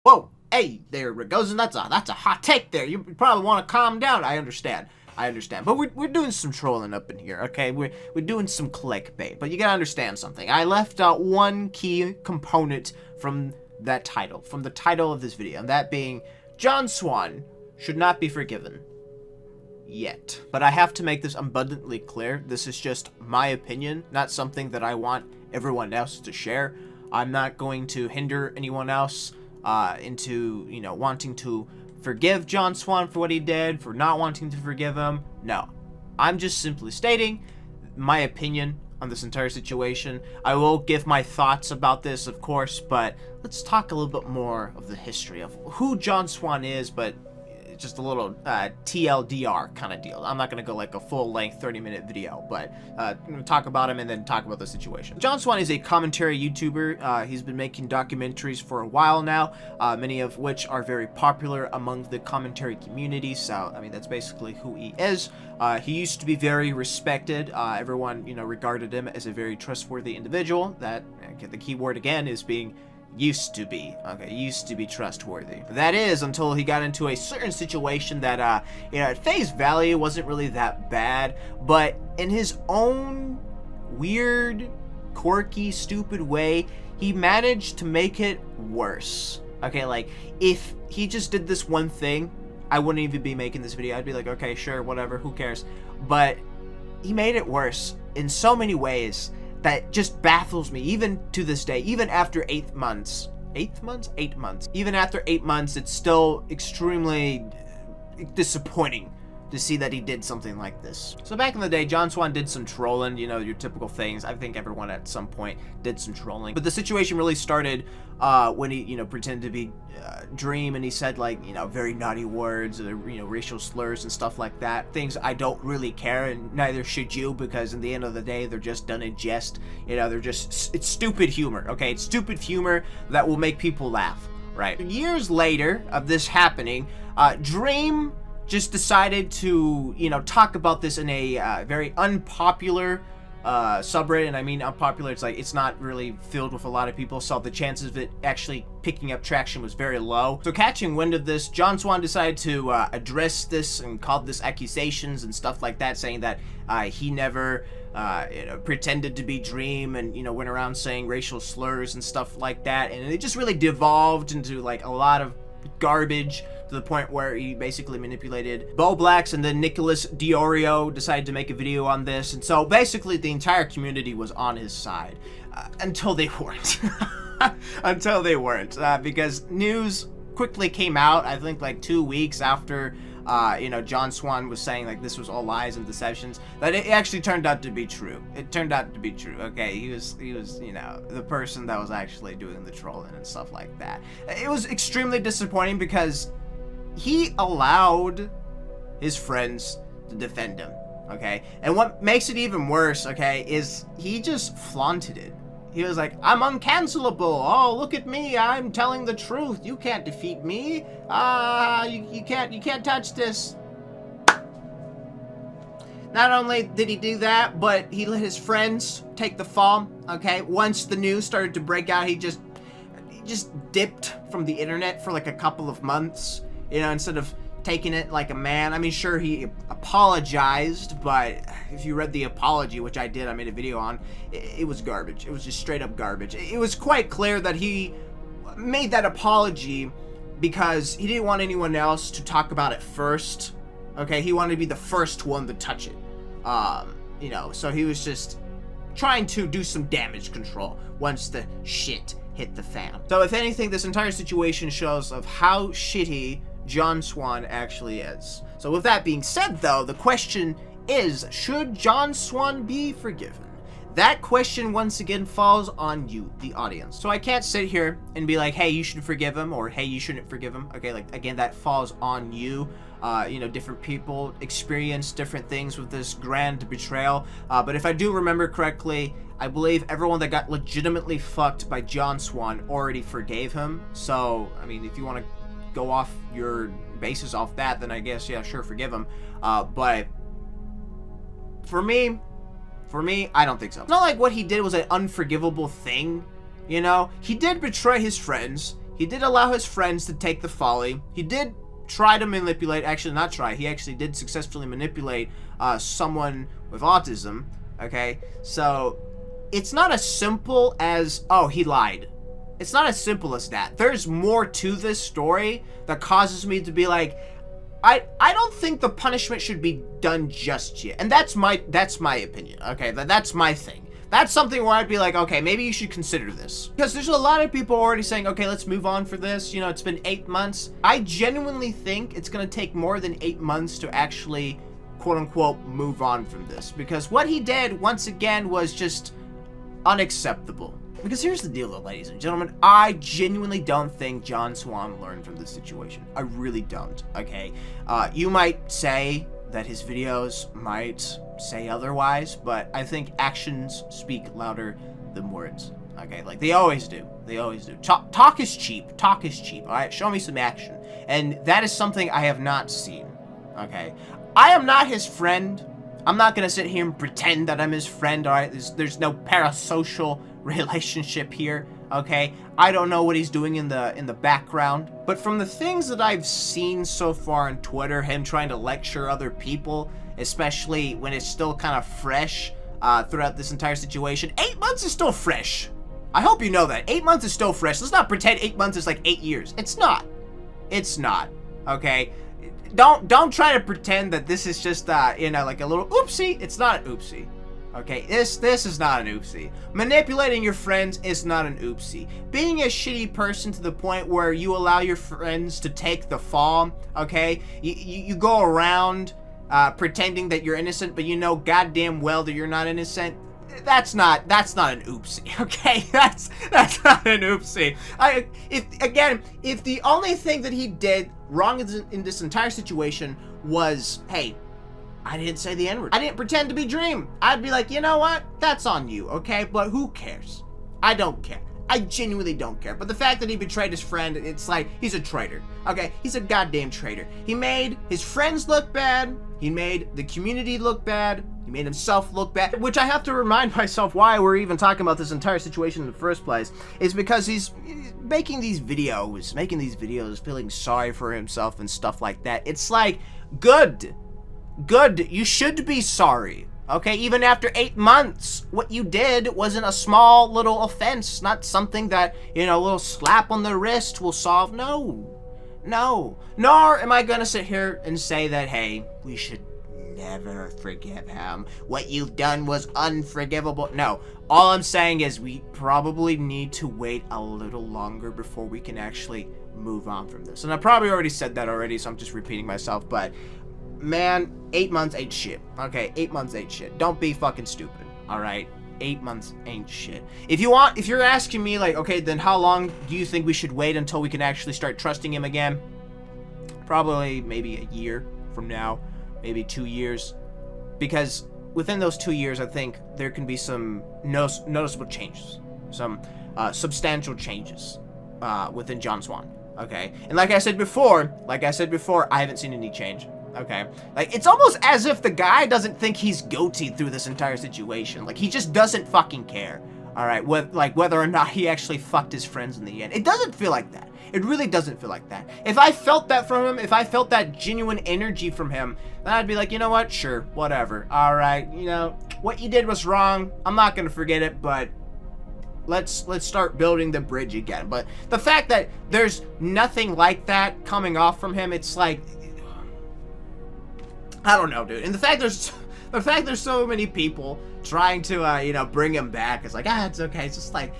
Whoa, hey there, Rigozen, that's a hot take there. You probably want to calm down. I understand. But we're doing some trolling up in here, okay? We're doing some clickbait, but you gotta understand something. I left out one key component from that title, from the title of this video, and that being John Swan should not be forgiven. Yet. But I have to make this abundantly clear. This is just my opinion, not something that I want everyone else to share. I'm not going to hinder anyone else into, wanting to forgive John Swan for what he did, for not wanting to forgive him. No. I'm just simply stating my opinion on this entire situation. I will give my thoughts about this, of course, but let's talk a little bit more of the history of who John Swan is, but just a little TLDR kind of deal. I'm not going to go like a full-length 30-minute video, but talk about him and then talk about the situation. John Swan is a commentary YouTuber. He's been making documentaries for a while now, many of which are very popular among the commentary community, so, I mean, that's basically who he is. He used to be very respected. Everyone, regarded him as a very trustworthy individual. That, the key word again is being used to be trustworthy. That is, until he got into a certain situation that, at face value wasn't really that bad, but in his own weird, quirky, stupid way, he managed to make it worse. Okay, like, if he just did this one thing, I wouldn't even be making this video. I'd be like, okay, sure, whatever, who cares? But he made it worse in so many ways that just baffles me, even to this day, even after 8 months. 8 months? 8 months. Even after 8 months, it's still extremely disappointing to see that he did something like this. So back in the day, John Swan did some trolling, your typical things. I think everyone at some point did some trolling. But the situation really started when he, pretended to be Dream, and he said, like, very naughty words, racial slurs and stuff like that. Things I don't really care, and neither should you, because in the end of the day, they're just done in jest. It's stupid humor, okay? It's stupid humor that will make people laugh, right? Years later of this happening, Dream just decided to, talk about this in a very unpopular subreddit. And I mean unpopular, it's like it's not really filled with a lot of people, so the chances of it actually picking up traction was very low. So catching wind of this, John Swan decided to address this and called this accusations and stuff like that, saying that he never pretended to be Dream, and went around saying racial slurs and stuff like that, and it just really devolved into like a lot of garbage, to the point where he basically manipulated Bo Blacks, and then Nicholas Diorio decided to make a video on this, and so basically the entire community was on his side until they weren't. Because news quickly came out, I think like 2 weeks after John Swan was saying like this was all lies and deceptions, that it actually turned out to be true. It turned out to be true. Okay, he was the person that was actually doing the trolling and stuff like that. It was extremely disappointing because he allowed his friends to defend him, okay? And what makes it even worse, okay, is he just flaunted it. He was like, I'm uncancelable. Oh, look at me. I'm telling the truth. You can't defeat me. You can't touch this. Not only did he do that, but he let his friends take the fall, okay? Once the news started to break out, he just dipped from the internet for like a couple of months, instead of taking it like a man. I mean, sure, he apologized, but if you read the apology, which I did, I made a video on, it was garbage. It was just straight up garbage. It was quite clear that he made that apology because he didn't want anyone else to talk about it first, okay? He wanted to be the first one to touch it, so he was just trying to do some damage control once the shit hit the fan. So if anything, this entire situation shows of how shitty John Swan actually is. So with that being said, though, the question is, should John Swan be forgiven? That question once again falls on you, the audience. So I can't sit here and be like, hey, you should forgive him, or hey, you shouldn't forgive him. Okay, like, again, that falls on you. Different people experience different things with this grand betrayal. But if I do remember correctly, I believe everyone that got legitimately fucked by John Swan already forgave him. So, I mean, if you want to go off your basis off that, then I guess, yeah, sure, forgive him. But for me, I don't think so. It's not like what he did was an unforgivable thing, He did betray his friends. He did allow his friends to take the folly. He did try to manipulate, actually not try, he actually did successfully manipulate someone with autism, okay? So, it's not as simple as, oh, he lied. It's not as simple as that. There's more to this story that causes me to be like, I don't think the punishment should be done just yet. And that's my opinion, okay? That's my thing. That's something where I'd be like, okay, maybe you should consider this. Because there's a lot of people already saying, okay, let's move on for this. You know, it's been 8 months. I genuinely think it's going to take more than 8 months to actually, quote unquote, move on from this. Because what he did, once again, was just unacceptable. Because here's the deal, though, ladies and gentlemen. I genuinely don't think John Swan learned from this situation. I really don't, okay? You might say that his videos might say otherwise, but I think actions speak louder than words, okay? Like, they always do. They always do. Talk is cheap. Talk is cheap, all right? Show me some action. And that is something I have not seen, okay? I am not his friend. I'm not going to sit here and pretend that I'm his friend, all right? There's no parasocial relationship here, okay? I don't know what he's doing in the background, but from the things that I've seen so far on Twitter, him trying to lecture other people, especially when it's still kind of fresh throughout this entire situation. 8 months is still fresh. I hope you know that. 8 months is still fresh. Let's not pretend 8 months is like 8 years. It's not. It's not, okay? Don't try to pretend that this is just, you know, like a little oopsie. It's not an oopsie. Okay, this is not an oopsie. Manipulating your friends is not an oopsie. Being a shitty person to the point where you allow your friends to take the fall, okay? You go around pretending that you're innocent, but you know goddamn well that you're not innocent. That's not an oopsie, okay? That's not an oopsie. If the only thing that he did wrong in this entire situation was, hey, I didn't say the N-word. I didn't pretend to be Dream. I'd be like, you know what? That's on you, okay? But who cares? I don't care. I genuinely don't care. But the fact that he betrayed his friend, it's like, he's a traitor, okay? He's a goddamn traitor. He made his friends look bad. He made the community look bad. He made himself look bad, which I have to remind myself why we're even talking about this entire situation in the first place, is because he's making these videos, feeling sorry for himself and stuff like that. It's like, good, you should be sorry, okay? Even after 8 months, what you did wasn't a small little offense, not something that, you know, a little slap on the wrist will solve. No. Nor am I gonna sit here and say that, hey, we should never forgive him. What you've done was unforgivable. No, all I'm saying is we probably need to wait a little longer before we can actually move on from this. And I probably already said that already, so I'm just repeating myself, but man, 8 months ain't shit. Okay, 8 months ain't shit. Don't be fucking stupid, alright? 8 months ain't shit. If you're asking me, like, okay, then how long do you think we should wait until we can actually start trusting him again? Probably maybe a year from now, maybe 2 years. Because within those 2 years, I think there can be some noticeable changes, some substantial changes within John Swan, okay? And like I said before, I haven't seen any change. Okay, like, it's almost as if the guy doesn't think he's guilty through this entire situation. Like, he just doesn't fucking care, all right, whether or not he actually fucked his friends in the end. It doesn't feel like that. It really doesn't feel like that. If I felt that from him, if I felt that genuine energy from him, then I'd be like, you know what, sure, whatever, all right, you know, what you did was wrong. I'm not gonna forget it, but let's start building the bridge again. But the fact that there's nothing like that coming off from him, it's like, I don't know, dude. And the fact there's so many people trying to, you know, bring him back, it's like, it's okay. It's just like,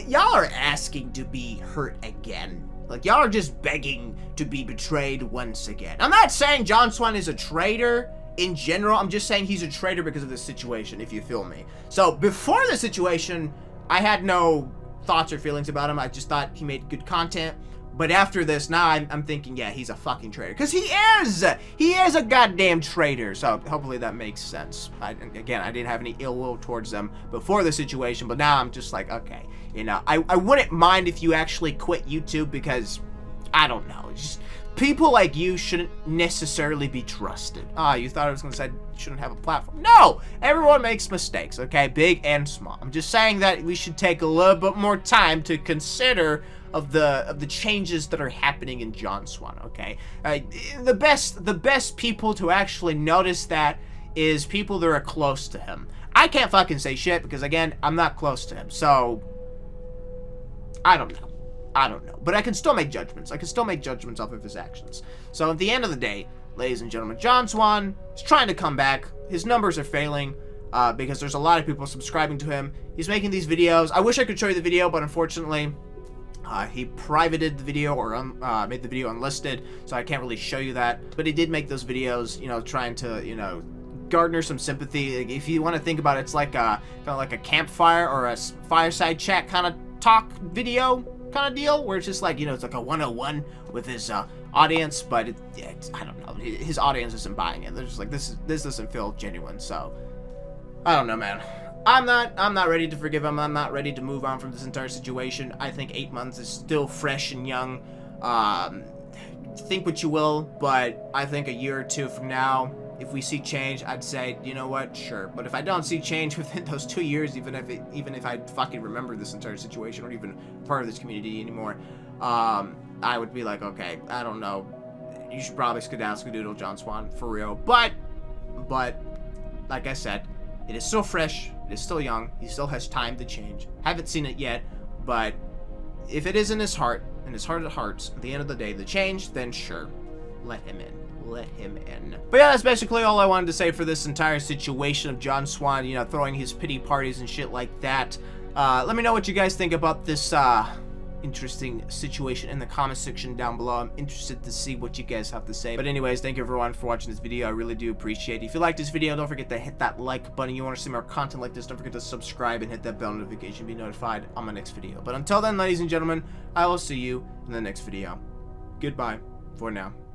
y'all are asking to be hurt again. Like, y'all are just begging to be betrayed once again. I'm not saying John Swan is a traitor in general. I'm just saying he's a traitor because of this situation, if you feel me. So, before the situation, I had no thoughts or feelings about him. I just thought he made good content. But after this, now I'm thinking, yeah, he's a fucking traitor. Because he is! He is a goddamn traitor. So hopefully that makes sense. Again, I didn't have any ill will towards them before the situation. But now I'm just like, okay. You know, I wouldn't mind if you actually quit YouTube because, I don't know. Just, people like you shouldn't necessarily be trusted. You thought I was going to say you shouldn't have a platform. No! Everyone makes mistakes, okay? Big and small. I'm just saying that we should take a little bit more time to consider of the changes that are happening in John Swan, okay? The best people to actually notice that is people that are close to him. I can't fucking say shit because, again, I'm not close to him, so I don't know. But I can still make judgments. I can still make judgments off of his actions. So at the end of the day, ladies and gentlemen, John Swan is trying to come back. His numbers are failing because there's a lot of people subscribing to him. He's making these videos. I wish I could show you the video, but unfortunately, he privated the video or made the video unlisted, so I can't really show you that. But he did make those videos, you know, trying to, you know, garner some sympathy. If you want to think about it, it's like kind of like a campfire or a fireside chat kind of talk video kind of deal, where it's just like, you know, it's like a 101 with his audience, but I don't know, his audience isn't buying it. They're just like, this doesn't feel genuine. So I don't know, man. I'm not ready to forgive him. I'm not ready to move on from this entire situation. I think 8 months is still fresh and young. Think what you will, but I think a year or two from now, if we see change, I'd say, you know what, sure. But if I don't see change within those 2 years, even if I fucking remember this entire situation or even part of this community anymore, I would be like, okay, I don't know, you should probably skedaddle John Swan for real. But like I said, it is still fresh, it is still young, he still has time to change. Haven't seen it yet, but if it is in his heart, and his heart of hearts, at the end of the day, the change, then sure, let him in. Let him in. But yeah, that's basically all I wanted to say for this entire situation of John Swan, you know, throwing his pity parties and shit like that. Let me know what you guys think about this interesting situation in the comment section down below. I'm interested to see what you guys have to say. But anyways, thank you everyone for watching this video. I really do appreciate it. If you like this video, don't forget to hit that like button. You want to see more content like this, don't forget to subscribe and hit that bell notification to be notified on my next video. But until then, ladies and gentlemen, I will see you in the next video. Goodbye for now.